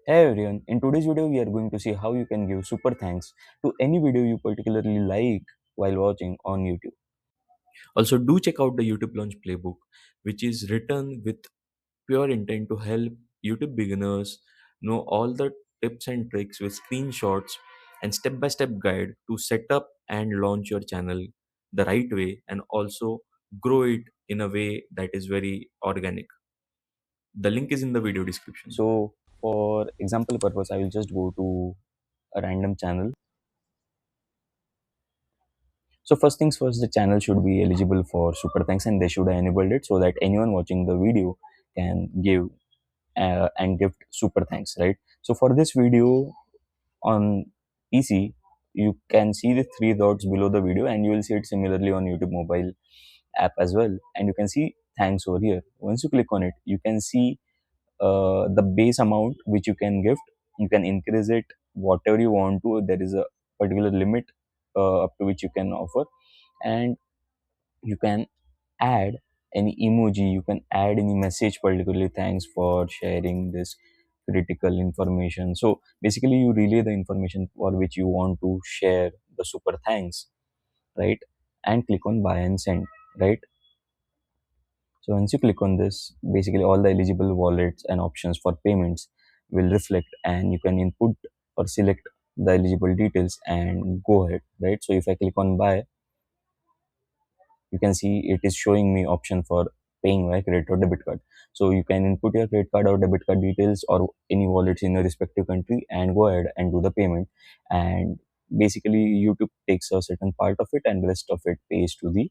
Hey everyone, in today's video we are going to see how you can give super thanks to any video you particularly like while watching on YouTube. Also, do check out the YouTube Launch Playbook, which is written with pure intent to help YouTube beginners know all the tips and tricks with screenshots and step by step guide to set up and launch your channel the right way and also grow it in a way that is very organic. The link is in the video description. So for example purpose, I will just go to a random channel. So first things first, the channel should be eligible for super thanks and they should have enabled it so that anyone watching the video can give and gift super thanks, right? So for this video on PC, you can see the three dots below the video and you will see it similarly on YouTube mobile app as well, and you can see thanks over here. Once you click on it, you can see the base amount which you can gift. You can increase it whatever you want to. There is a particular limit up to which you can offer, and you can add any emoji, you can add any message, particularly thanks for sharing this critical information. So basically you relay the information for which you want to share the super thanks, right? And click on buy and send, right? So once you click on this, basically all the eligible wallets and options for payments will reflect, and you can input or select the eligible details and go ahead, right? So if I click on buy, you can see it is showing me option for paying by credit or debit card. So you can input your credit card or debit card details or any wallets in your respective country and go ahead and do the payment. And basically YouTube takes a certain part of it and rest of it pays to the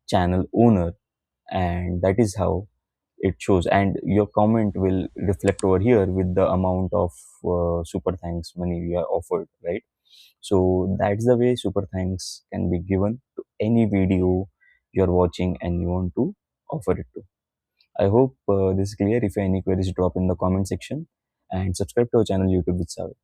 channel owner, and that is how it shows. And your comment will reflect over here with the amount of super thanks money we are offered, right? So that's the way super thanks can be given to any video you're watching and you want to offer it to. I hope this is clear. If you have any queries, drop in the comment section and subscribe to our channel YouTube with Saave.